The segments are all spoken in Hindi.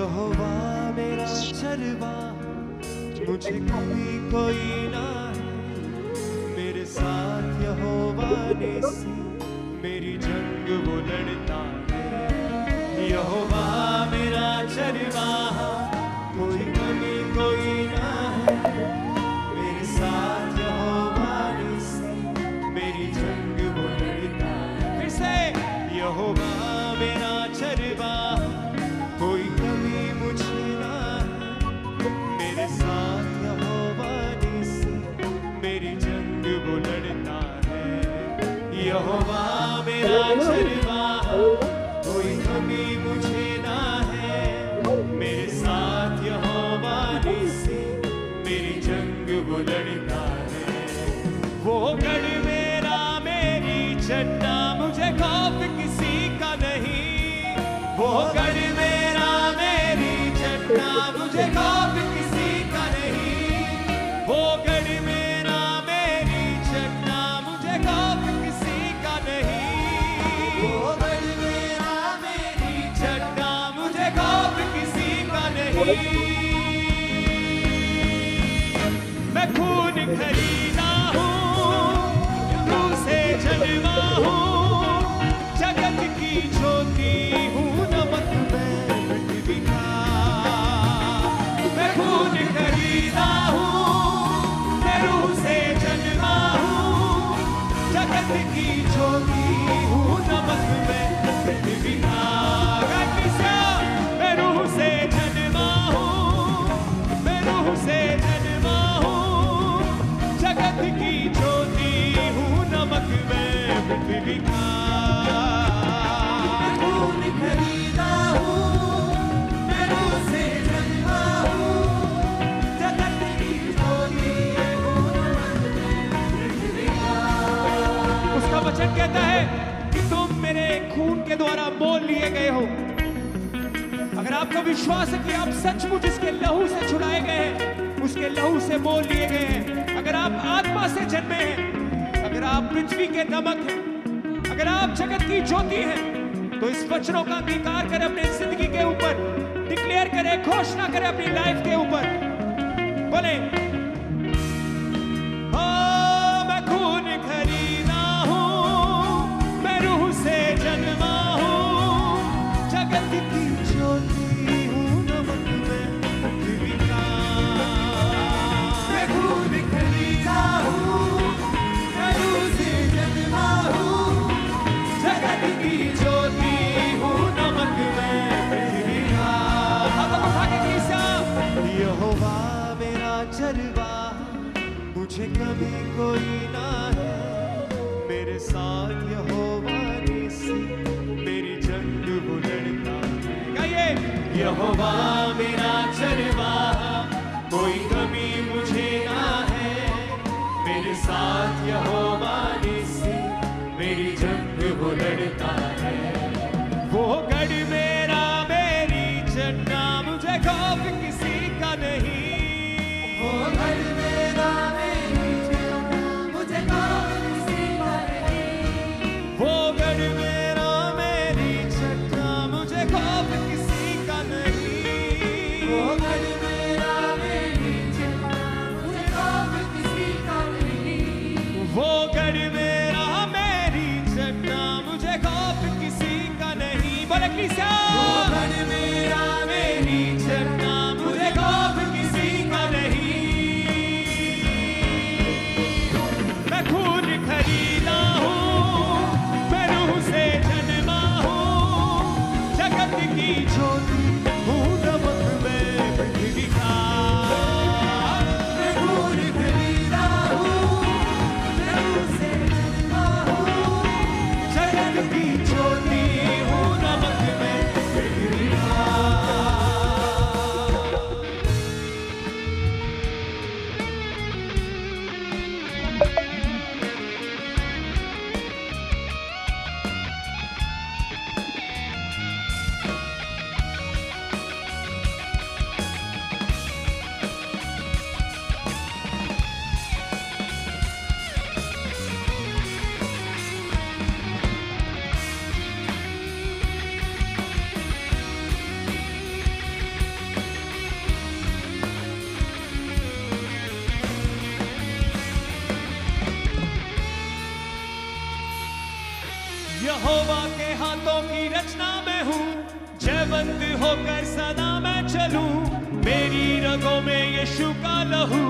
यहोवा मेरा चरवा, मुझे कभी कोई ना है। मेरे साथ यहोवा निसी, मेरी जंग वो लड़ता है। यहोवा मेरा चरवा, कोई कभी कोई ना है। मेरे साथ यहोवा निसी, मेरी जंग वो लड़ता है। फिर से यहोवा मेरा चरवा, कोई कभी मुझे ना है। मेरे साथ यहोवा निसी, मेरी जंग वो लड़ता है। यहोवा मेरा चरवा, कोई कभी मुझे ना है। मेरे साथ यहोवा निसी, मेरी जंग वो लड़ता है। वो गढ़ मेरा मेरी चट्टा, मुझे खौफ किसी का नहीं। वो गढ़ मेरा मेरी चट्टा, मुझे खौफ किसी का नहीं। वो गढ़ मेरा मेरी चट्टा, मुझे खौफ किसी का नहीं। वो गढ़ मेरा मेरी चट्टा, मुझे खौफ किसी का नहीं। मैं खून खरीदा हूँ, रूह से जन्मा हूँ, जगत की ज्योति हूँ, नमक में पृथ्वी का। मैं खून खरीदा हूँ, मैं रूह से जन्मा हूँ, जगत की ज्योति हूँ, नमक में पृथ्वी का। मैं रूह से जन्मा हूँ, मैं रूह से जन्मा हूँ, जगत की ज्योति हूँ, नमक में पृथ्वी का। मैं खून खरीदा हूँ, मैं रूह से जन्मा हूँ, जगत की ज्योति हूँ, नमक में पृथ्वी का। उसका वचन कहता है कि तुम मेरे खून के द्वारा मोल लिए गए हो। अगर आपको विश्वास है कि आप सचमुच इसके लहू से छुड़ाए गए हैं, उसके लहू से मोल लिए गए हैं, अगर आप आत्मा से जन्मे हैं, अगर आप पृथ्वी के नमक हैं, अगर आप जगत की ज्योति हैं, तो इस वचनों का अंगीकार करें अपनी जिंदगी के ऊपर, डिक्लेयर करें, घोषणा करें अपनी लाइफ के ऊपर। बोले, ओ मैं खून खरीदा हूँ, मैं रूह से जन्मा हूँ, जगत की ज्योति हूँ, नमक में पृथ्वी का। मैं खून खरीदा हूँ, मैं रूह से जन्मा हूँ, जगत की ज्योति हूँ, नमक में पृथ्वी का। हाथों को उठा के कीसा। यहोवा मेरा चरवा, मुझे कभी कोई ना है। मेरे साथ यहोवा निसी, मेरी जंग वो लड़ता है। गाइए, यहोवा मेरा चरवा, कोई कभी मुझे ना है। मेरे साथ यहोवा निसी, मेरी जंग वो लड़ता है। वो गढ़ मेरा मेरी चट्टा, मुझे खौफ किसी का नहीं। वो गढ़ मेरा मेरी चट्टा, मुझे खौफ किसी का नहीं। वो गढ़ मेरा मेरी चट्टा, मुझे खौफ किसी का नहीं। वो गढ़ मेरा मेरी चट्टा, मुझे खौफ किसी का नहीं। वो गढ़ मेरा मेरी चट्टा, मुझे खौफ किसी का नहीं। बोले क्लीसिया, वो गढ़ मेरा मेरी चट्टा, मुझे खौफ किसी का नहीं। मैं खून खरीदा हूँ, मैं रूह से जन्मा हूँ, जगत की ज्योति हूँ, नमक में पृथ्वी का। मैं खून खरीदा हूँ, मैं रूह से जन्मा हूँ, जगत की ज्योति हूँ, नमक में पृथ्वी का। यहोवा के हाथों की रचना में हूँ, जयवंत होकर सदा मैं चलूं। मेरी रगों में यीशु का लहू,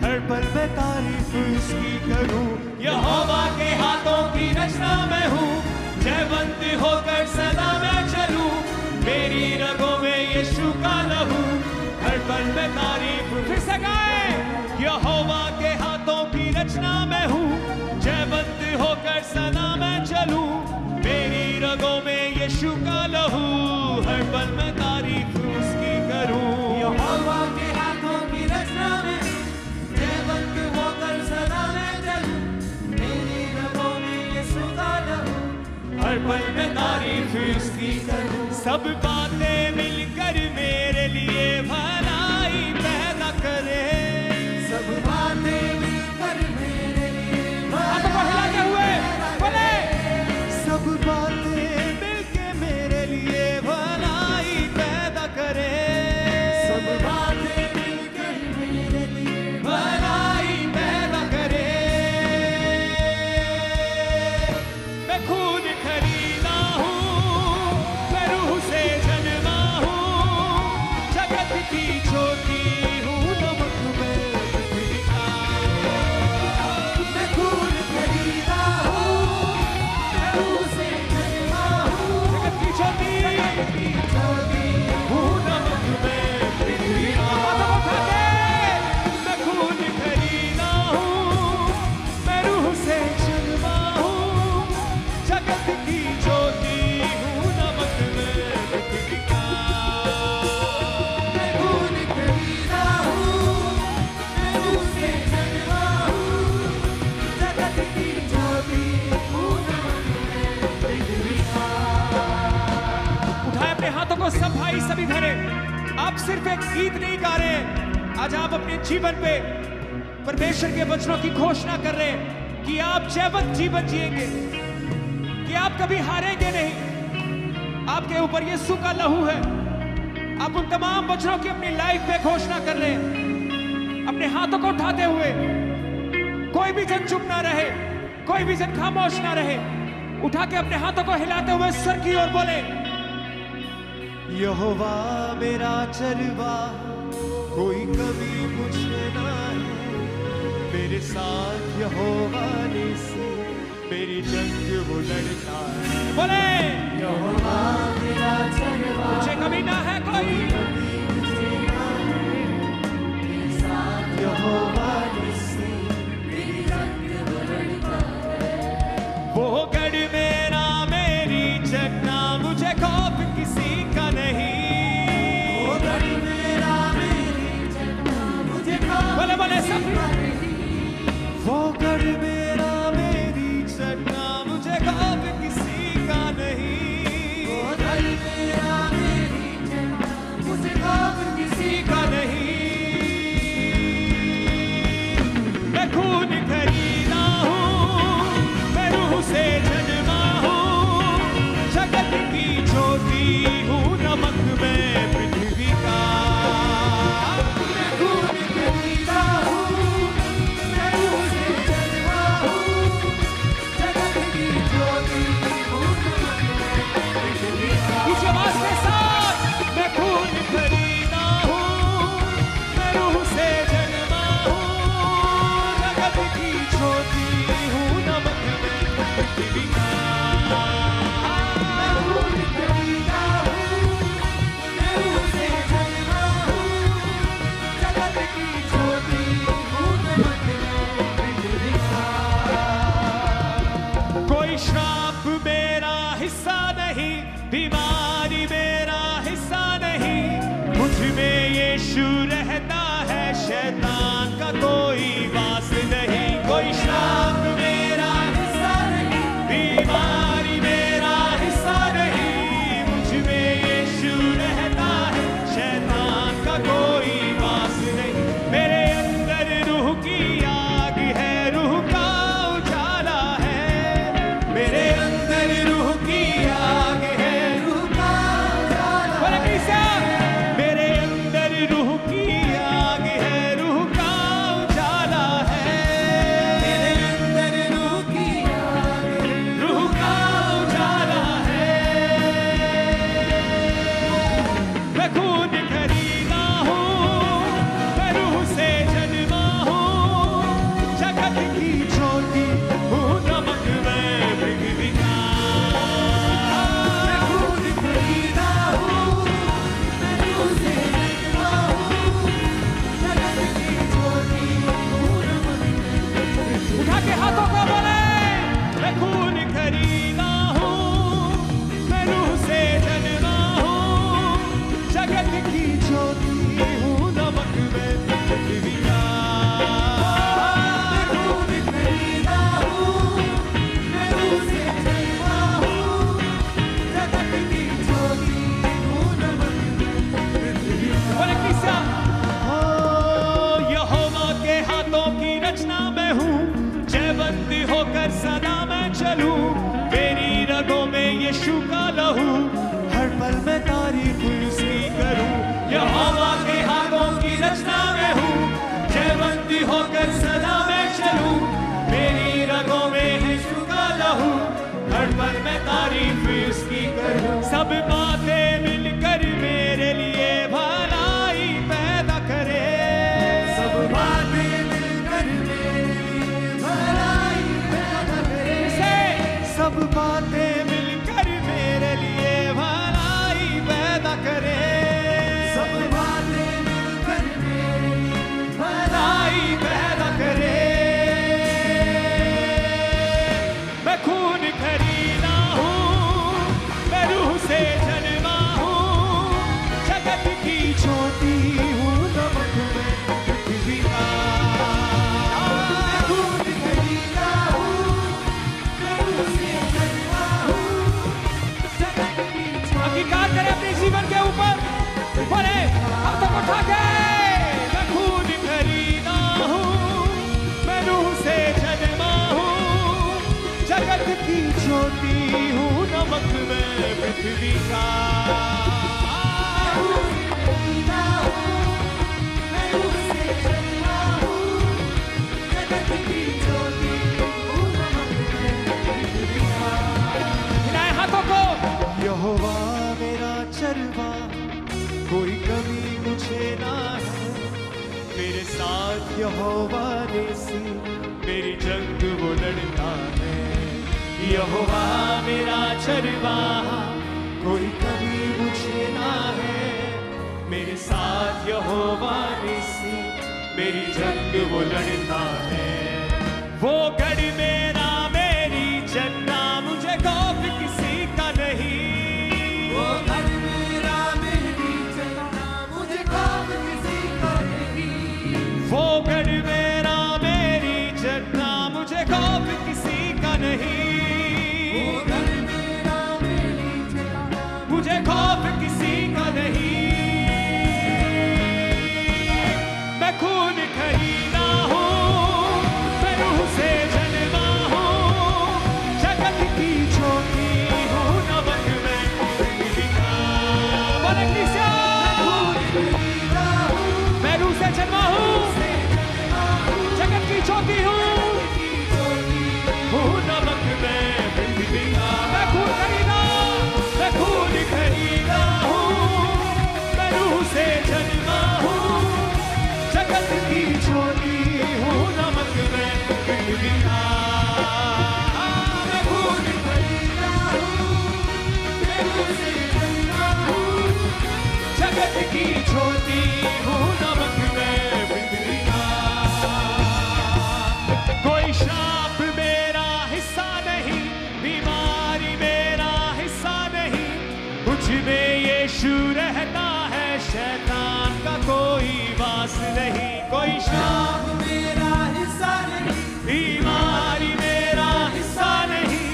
हर पल मैं तारीफ उसकी करूं। यहोवा के हाथों की रचना में हूँ, जयवंत होकर सदा मैं चलूं। मेरी रगों में यीशु का लहू, हर पल में तारीफ। फिर से गाएं। यहोवा के हाथों की रचना में हूँ, जयवंत होकर सदा मैं चलूं। मेरी रगों में यीशु का लहू, हर पल में तारीफ उसकी करूं। यहोवा के हाथों की रचना में जयवंत होकर सदा मैं चलूं। मेरी रगों में यीशु का लहू, हर पल में तारीफ उसकी करूं। सब बातें मिलकर मेरे लिए भलाई पैदा करे। सब बातें मिलकर मेरे लिए हाथों को हिलाते हुए बोले। सब बातें मिलके मेरे लिए भलाई पैदा करे। सब बातें मिलकर मेरे लिए भलाई पैदा करे। मैं खून खरीदा हूँ, मैं रूह से जन्मा हूँ। जगत की ज्योति हूँ, नमक में पृथ्वी का। मैं खून खरीदा हूँ, मैं रूह से जन्मा हूँ। जगत की ज्योति हूँ, नमक में पृथ्वी का। हाथों को उठा के। मैं खून खरीदा हूँ, मैं रूह से जन्मा हूँ। जगत की ज्योति हूँ, नमक में पृथ्वी का। मैं खून खरीदा हूँ, मैं रूह से जन्मा हूँ। जगत की ज्योति हूँ, नमक में पृथ्वी का। उठाए अपने हाथों को सब भाई सभी धरे। आप सिर्फ एक गीत नहीं गा रहे हैं, आज आप अपने जीवन पे परमेश्वर के वचनों की घोषणा कर रहे हैं कि आप जयवंत जीवन जिएंगे, कि आप कभी हारेंगे नहीं। आपके ऊपर यीशु का लहू है। आप उन तमाम वचनों की अपनी लाइफ में घोषणा कर रहे हैं, अपने हाथों को उठाते हुए। कोई भी जन चुप ना रहे, कोई भी जन खामोश ना रहे। उठा के अपने हाथों को हिलाते हुए स्वर की ओर बोले। यहोवा मेरा चरवा, कोई कमी मुझे ना है। मेरे साथ यहोवा निसी, मेरी जंग वो लड़ता है। बोले। यहोवा मेरा चरवा, मुझे कभी ना है कोई। मेरे साथ यहोवा निसी, मेरी जंग वो लड़ता है। वो गढ़ मेरा मेरी जगना, मुझे खौफ किसी का नहीं। वो गढ़ मेरा मेरी जगना, मुझे खौफ बोले बोले सब। किसी का नहीं। वो गढ़ मेरा मेरी जगना, मुझे खौफ किसी का नहीं। वो गढ़ मेरा मेरी जगना, की ज्योति हूँ नमक में पृथ्वी का। मैं खून खरीदा हूँ, मैं रूह से जन्मा हूँ, जगत की ज्योति हूँ नमक में पृथ्वी का। बोले किस्सा हो यहोवा के हाथों की रचना मैं हूँ, जयवंती होकर सदा मैं चलूं, मेरी रगों में यीशु का लहू, हर पल में तारीफ उसकी करूं। यहोवा के हाथों की रचना मैं हूँ, जयवंती होकर सदा मैं चलूं, मेरी रगों में यीशु का लहू, हर पल में तारीफ उसकी करूं। सब बातें मिलकर मेरे लिए भलाई पैदा करे, सब बातें मिलकर मेरे लिए भलाई पैदा करे। सब बातें मिलकर मेरे लिए भलाई पैदा करे, सब बातें मिलकर मेरे लिए भलाई पैदा करे। मैं खून खरीदा हूँ, मैं रूह से जन्मा हूँ, जगत की ज्योति हूँ नमक में पृथ्वी का। मैं खून खरीदा हूँ, मैं रूह से जन्मा हूँ, जगत की अंगीकार करें अपने जीवन के ऊपर, बोले हाथों को उठा के। मैं खून खरीदा हूँ, मैं रूह से जन्मा हूँ, जगत की ज्योति हूँ नमक में पृथ्वी का। खरीदा हूँ, मैं रूह से जन्मा हूँ, जगत की ज्योति हूँ नमक में पृथ्वी का। हिलाए हाथों को। यहोवा मेरा चरवा, कोई कमी मुझे ना है, मेरे साथ यहोवा नेसी, मेरी जंग वो लड़ता है। यहोवा मेरा चरवा, कोई कमी मुझे ना है, मेरे साथ यहोवा नेसी, मेरी जंग वो लड़ता है। वो गढ़ मेरा मेरी जन्ना, मुझे खौफ किसी का नहीं। वो घर मेरा मेरी जन्ना, मुझे खौफ किसी का नहीं। वो गढ़ मेरा मेरी जन्ना, मुझे खौफ किसी का नहीं। वो घर मेरा मेरी जन्ना, मुझे खौफ किसी का नहीं। मैं खून खरीदा हूँ, मैं रूह से जन्मा हूँ, जगत की ज्योति हूँ नमक में पृथ्वी का। बोले किस्सा खून खरीदा हूँ, मैं रूह से जन्मा हूँ, जगत की ज्योति हूँ नमक में पृथ्वी का। मैं खून खरीदा हूँ, मैं रूह से जन्मा हूँ, जगत की ज्योति हूँ नमक में पृथ्वी का। मैं खून खरीदा हूँ, मैं रूह से जन्मा हूँ, जगत की ज्योति हूँ नमक में पृथ्वी का। कोई श्राप मेरा हिस्सा नहीं, बीमारी मेरा हिस्सा नहीं, मुझ में यीशु रहता है, शैतान का कोई वास नहीं। कोई श्राप आप मेरा हिस्सा नहीं। बीमारी मेरा हिस्सा नहीं,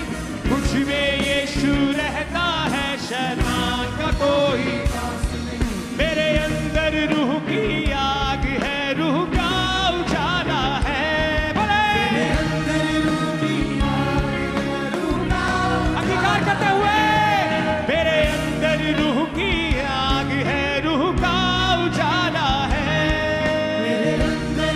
मुझ में यीशु रहता है, शैतान का कोई। मेरे अंदर रूह की आग है, रूह का उजाला है। बोले मेरे अंदर रूह की आग है, रूह का अंगीकार करते हुए, मेरे अंदर रूह की आग है, रूह का उजाला है। मेरे अंदर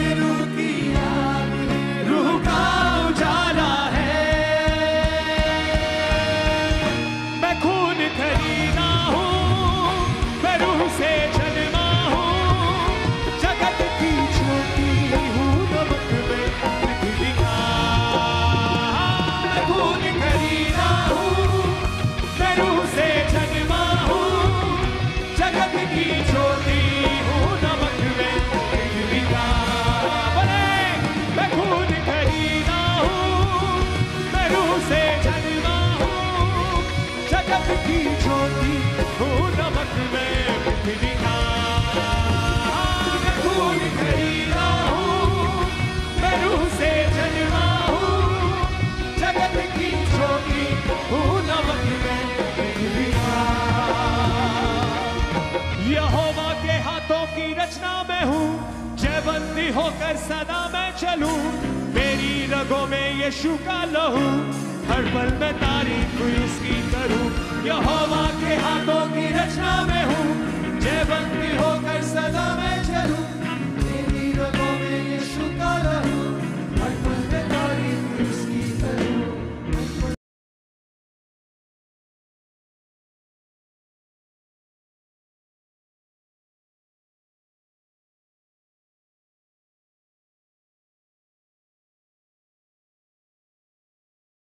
यहोवा के हाथों की रचना मैं हूँ, जयबंदी होकर सदा मैं चलूं। मेरी रगों में यीशु का लहू, हर पल में तारीफ उसकी करूं। यहोवा के हाथों की रचना मैं